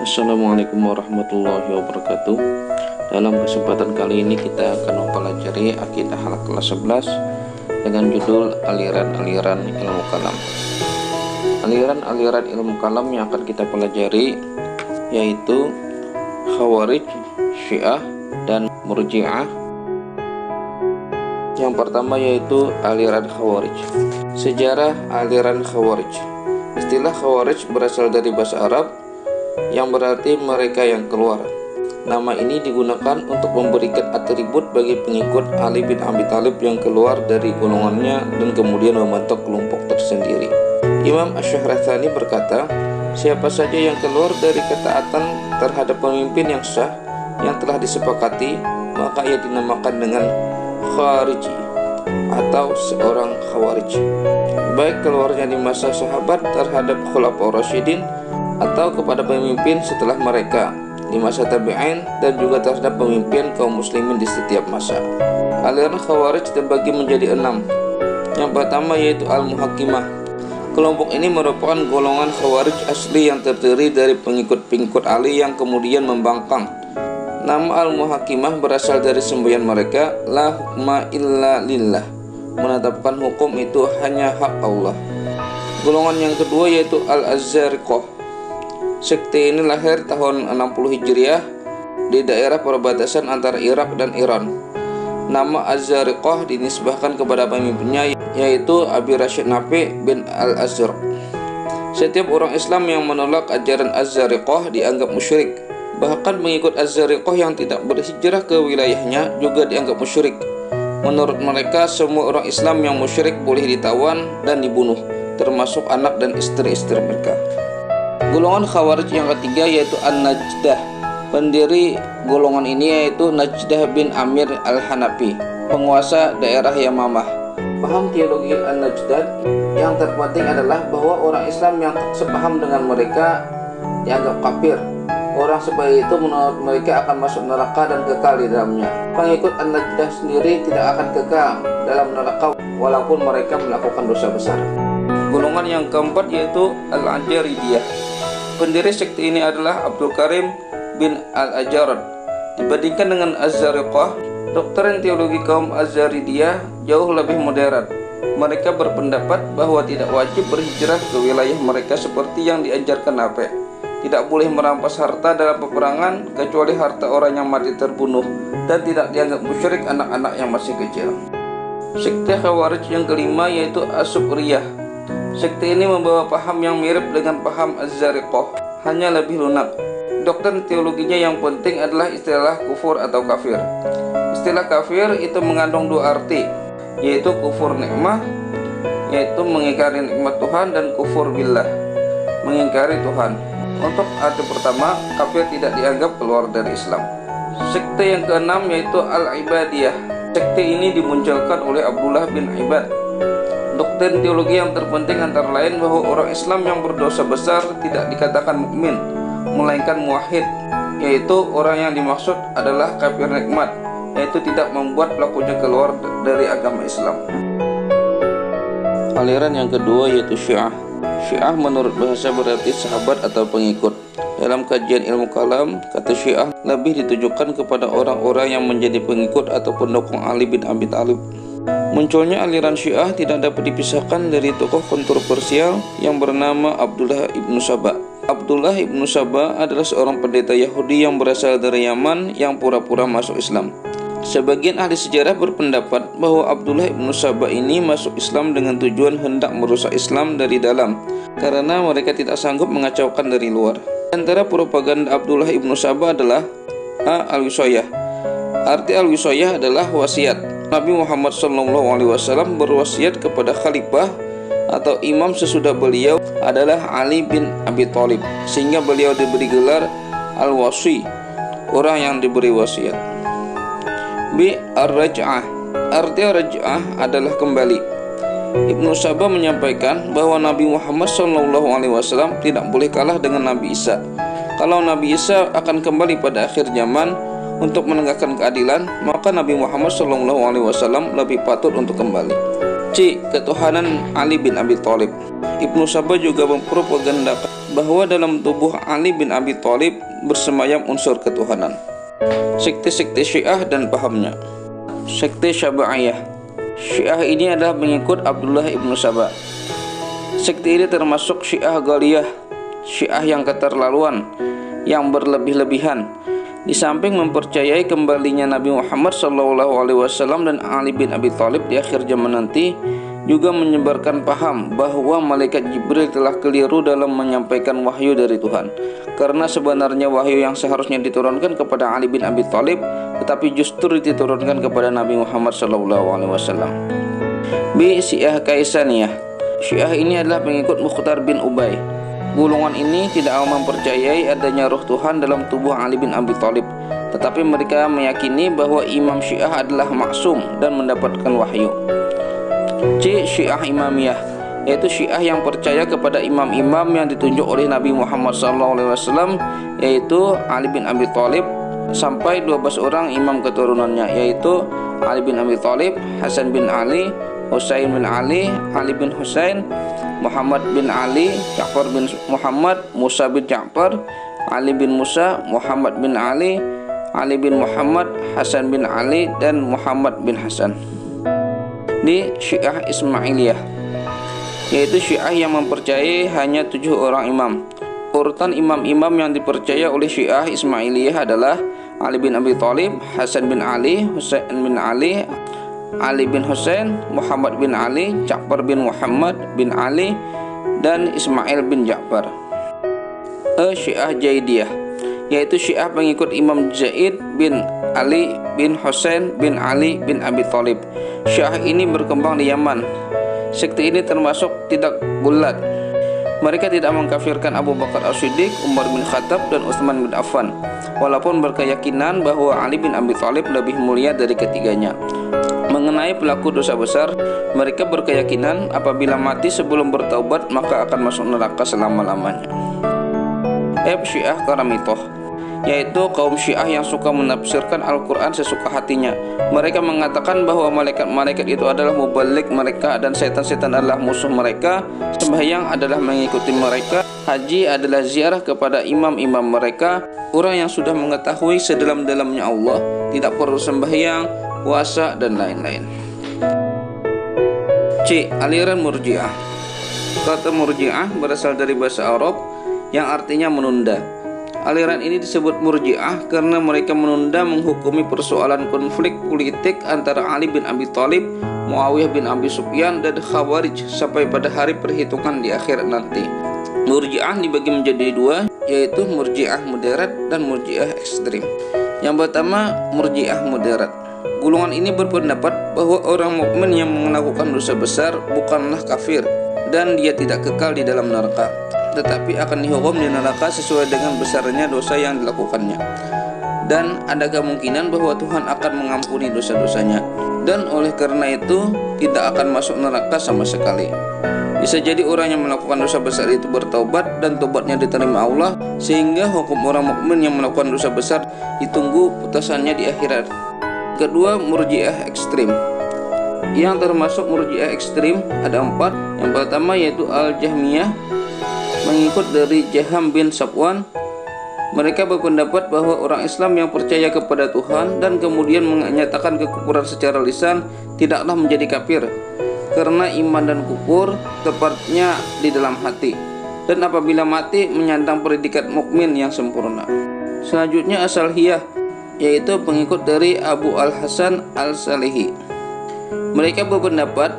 Assalamualaikum warahmatullahi wabarakatuh. Dalam kesempatan kali ini kita akan mempelajari akidah halaq kelas 11 dengan judul aliran-aliran ilmu kalam. Aliran-aliran ilmu kalam yang akan kita pelajari yaitu Khawarij, Syiah, dan Murji'ah. Yang pertama yaitu aliran Khawarij. Sejarah aliran Khawarij. Istilah Khawarij berasal dari bahasa Arab yang berarti mereka yang keluar. Nama ini digunakan untuk memberikan atribut bagi pengikut Ali bin Abi Thalib yang keluar dari golongannya dan kemudian membentuk kelompok tersendiri. Imam Asy-Syahrastani berkata, siapa saja yang keluar dari ketaatan terhadap pemimpin yang sah yang telah disepakati, maka ia dinamakan dengan Khariji atau seorang Khawarij. Baik keluarnya di masa sahabat terhadap Khulafaur Rasyidin atau kepada pemimpin setelah mereka di masa tabi'in dan juga terhadap pemimpin kaum muslimin di setiap masa. Aliran Khawarij terbagi menjadi 6. Yang pertama yaitu Al-Muhakkimah. Kelompok ini merupakan golongan Khawarij asli yang terdiri dari pengikut-pengikut Ali yang kemudian membangkang. Nama Al-Muhakkimah berasal dari semboyan mereka, la hukma illa lillah, menetapkan hukum itu hanya hak Allah. Golongan yang kedua yaitu Al-Azzariqah. Sekte ini lahir tahun 60 Hijriah di daerah perbatasan antara Irak dan Iran. Nama Az-Zariqah dinisbahkan kepada pemimpinnya yaitu Abi Rashid Nafi bin Al-Azraq. Setiap orang Islam yang menolak ajaran Az-Zariqah dianggap musyrik. Bahkan pengikut Az-Zariqah yang tidak berhijrah ke wilayahnya juga dianggap musyrik. Menurut mereka, semua orang Islam yang musyrik boleh ditawan dan dibunuh, termasuk anak dan istri-istri mereka. Golongan Khawarij yang ketiga yaitu An-Najdah. Pendiri golongan ini yaitu Najdah bin Amir Al-Hanafi, penguasa daerah Yamamah. Paham teologi An-Najdah yang terpenting adalah bahwa orang Islam yang tak sepaham dengan mereka dianggap kafir. Orang seperti itu menurut mereka akan masuk neraka dan kekal di dalamnya. Pengikut An-Najdah sendiri tidak akan kekal dalam neraka walaupun mereka melakukan dosa besar. Golongan yang keempat yaitu Al-Ajaridiyah. Pendiri sekte ini adalah Abdul Karim bin Al-Ajarad. Dibandingkan dengan Az-Zariqah, doktrin teologi kaum Az-Zaridiyah jauh lebih moderat. Mereka berpendapat bahwa tidak wajib berhijrah ke wilayah mereka seperti yang diajarkan Nafi. Tidak boleh merampas harta dalam peperangan kecuali harta orang yang mati terbunuh, dan tidak dianggap musyrik anak-anak yang masih kecil. Sekte Khawarij yang kelima yaitu As-Subriyah. Sekte ini membawa paham yang mirip dengan paham Az-Zariqah, hanya lebih lunak. Doktrin teologinya yang penting adalah istilah kufur atau kafir. Istilah kafir itu mengandung dua arti, yaitu kufur nikmah, yaitu mengingkari nikmat Tuhan, dan kufur billah, mengingkari Tuhan. Untuk arti pertama, kafir tidak dianggap keluar dari Islam. Sekte yang keenam yaitu Al-Ibadiyah. Sekte ini dimunculkan oleh Abdullah bin Ibad. Doktrin teologi yang terpenting antara lain bahwa orang Islam yang berdosa besar tidak dikatakan mukmin, melainkan muwahhid, yaitu orang yang dimaksud adalah kafir nikmat, yaitu tidak membuat pelakunya keluar dari agama Islam. Aliran yang kedua yaitu Syiah. Syiah menurut bahasa berarti sahabat atau pengikut. Dalam kajian ilmu kalam, kata Syiah lebih ditujukan kepada orang-orang yang menjadi pengikut atau pendukung Ali bin Abi Thalib. Munculnya aliran Syiah tidak dapat dipisahkan dari tokoh kontroversial yang bernama Abdullah ibnu Saba. Abdullah ibnu Saba adalah seorang pendeta Yahudi yang berasal dari Yaman yang pura-pura masuk Islam. Sebagian ahli sejarah berpendapat bahwa Abdullah ibnu Saba ini masuk Islam dengan tujuan hendak merusak Islam dari dalam, karena mereka tidak sanggup mengacaukan dari luar. Antara propaganda Abdullah ibnu Saba adalah Al-Wisoyah. Arti Al-Wisoyah adalah wasiat. Nabi Muhammad SAW berwasiat kepada khalifah atau imam sesudah beliau adalah Ali bin Abi Thalib, sehingga beliau diberi gelar Al-Wasi, orang yang diberi wasiat. Ar-Raj'ah. Arti Raj'ah adalah kembali. Ibnu Saba menyampaikan bahwa Nabi Muhammad SAW tidak boleh kalah dengan Nabi Isa. Kalau Nabi Isa akan kembali pada akhir zaman untuk menegakkan keadilan, maka Nabi Muhammad SAW lebih patut untuk kembali. C. Ketuhanan Ali bin Abi Thalib. Ibnu Saba juga mempropagandakan bahwa dalam tubuh Ali bin Abi Thalib bersemayam unsur ketuhanan. Sekte-sekte Syiah dan pahamnya. Sekte Syabaiyah. Syiah ini adalah pengikut Abdullah ibnu Saba. Sekte ini termasuk Syiah Ghaliyah, Syiah yang keterlaluan, yang berlebih-lebihan. Di samping mempercayai kembalinya Nabi Muhammad SAW dan Ali bin Abi Thalib di akhir zaman nanti, juga menyebarkan paham bahwa malaikat Jibril telah keliru dalam menyampaikan wahyu dari Tuhan. Karena sebenarnya wahyu yang seharusnya diturunkan kepada Ali bin Abi Thalib, tetapi justru diturunkan kepada Nabi Muhammad SAW. B. Syiah Kaisaniyah. Syiah ini adalah pengikut Mukhtar bin Ubay. Golongan ini tidak mempercayai adanya roh Tuhan dalam tubuh Ali bin Abi Thalib, tetapi mereka meyakini bahwa Imam Syiah adalah maksum dan mendapatkan wahyu. C. Syiah Imamiyah, yaitu Syiah yang percaya kepada imam-imam yang ditunjuk oleh Nabi Muhammad SAW, yaitu Ali bin Abi Thalib sampai 12 orang imam keturunannya, yaitu Ali bin Abi Thalib, Hasan bin Ali, Husain bin Ali, Ali bin Husain, Muhammad bin Ali, Ja'far bin Muhammad, Musa bin Ja'far, Ali bin Musa, Muhammad bin Ali, Ali bin Muhammad, Hasan bin Ali, dan Muhammad bin Hasan. Di Syiah Ismailiyah, yaitu Syiah yang mempercayai hanya 7 orang imam. Urutan imam-imam yang dipercaya oleh Syiah Ismailiyah adalah Ali bin Abi Thalib, Hasan bin Ali, Husain bin Ali, Ali bin Husain, Muhammad bin Ali, Ja'far bin Muhammad bin Ali, dan Ismail bin Ja'far. Syiah Zaidiyah, yaitu Syiah pengikut Imam Zaid bin Ali bin Husain bin Ali bin Abi Thalib. Syiah ini berkembang di Yaman. Sekte ini termasuk tidak bulat. Mereka tidak mengkafirkan Abu Bakar As-Siddiq, Umar bin Khattab, dan Utsman bin Affan, walaupun berkeyakinan bahwa Ali bin Abi Thalib lebih mulia dari ketiganya. Mengenai pelaku dosa besar, mereka berkeyakinan apabila mati sebelum bertaubat maka akan masuk neraka selama-lamanya. Syiah Karamitoh, yaitu kaum Syiah yang suka menafsirkan Al-Quran sesuka hatinya. Mereka mengatakan bahwa malaikat-malaikat itu adalah mubalik mereka dan setan-setan adalah musuh mereka. Sembahyang adalah mengikuti mereka. Haji adalah ziarah kepada imam-imam mereka. Orang yang sudah mengetahui sedalam-dalamnya Allah tidak perlu sembahyang, puasa, dan lain-lain. C. Aliran Murji'ah. Kata Murji'ah berasal dari bahasa Arab yang artinya menunda. Aliran ini disebut Murji'ah karena mereka menunda menghukumi persoalan konflik politik antara Ali bin Abi Thalib, Muawiyah bin Abi Sufyan, dan Khawarij sampai pada hari perhitungan di akhir nanti. Murji'ah dibagi menjadi 2, yaitu Murji'ah moderat dan Murji'ah ekstrim. Yang pertama, Murji'ah moderat. Golongan ini berpendapat bahwa orang mukmin yang melakukan dosa besar bukanlah kafir dan dia tidak kekal di dalam neraka, tetapi akan dihukum di neraka sesuai dengan besarnya dosa yang dilakukannya. Dan ada kemungkinan bahwa Tuhan akan mengampuni dosa-dosanya, dan oleh karena itu tidak akan masuk neraka sama sekali. Bisa jadi orang yang melakukan dosa besar itu bertaubat dan tobatnya diterima Allah, sehingga hukum orang mukmin yang melakukan dosa besar ditunggu putusannya di akhirat. Kedua, Murji'ah ekstrim. Yang termasuk Murji'ah ekstrim ada 4. Yang pertama yaitu Al-Jahmiyah, mengikut dari Jaham bin Safwan. Mereka berpendapat bahwa orang Islam yang percaya kepada Tuhan dan kemudian menyatakan kekufuran secara lisan tidaklah menjadi kafir, karena iman dan kufur tepatnya di dalam hati, dan apabila mati menyandang predikat mukmin yang sempurna. Selanjutnya As-Salihiyah, yaitu pengikut dari Abu Al-Hasan Al-Salihi. Mereka berpendapat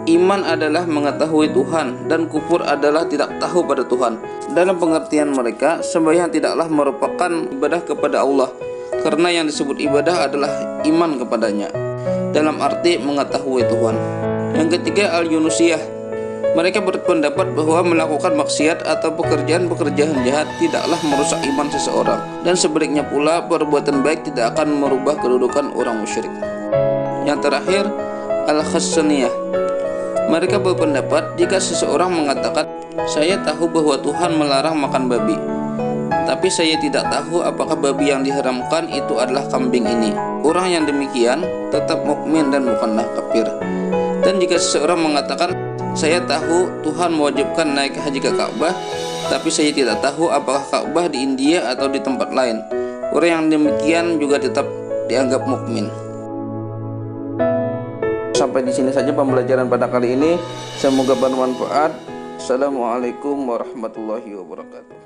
iman adalah mengetahui Tuhan dan kufur adalah tidak tahu pada Tuhan. Dalam pengertian mereka, sembahyang tidaklah merupakan ibadah kepada Allah, karena yang disebut ibadah adalah iman kepadanya, dalam arti mengetahui Tuhan. Yang ketiga, Al-Yunusiyah. Mereka berpendapat bahwa melakukan maksiat atau pekerjaan-pekerjaan jahat tidaklah merusak iman seseorang, dan sebaliknya pula perbuatan baik tidak akan merubah kedudukan orang musyrik. Yang terakhir, Al-Khassaniyah. Mereka berpendapat jika seseorang mengatakan, saya tahu bahwa Tuhan melarang makan babi, tapi saya tidak tahu apakah babi yang diharamkan itu adalah kambing ini. Orang yang demikian tetap mukmin dan bukanlah kafir. Dan jika seseorang mengatakan, saya tahu Tuhan mewajibkan naik haji ke Ka'bah, Tapi saya tidak tahu apakah Ka'bah di India atau di tempat lain. Orang yang demikian juga tetap dianggap mukmin. Sampai di sini saja pembelajaran pada kali ini. Semoga bermanfaat. Assalamualaikum warahmatullahi wabarakatuh.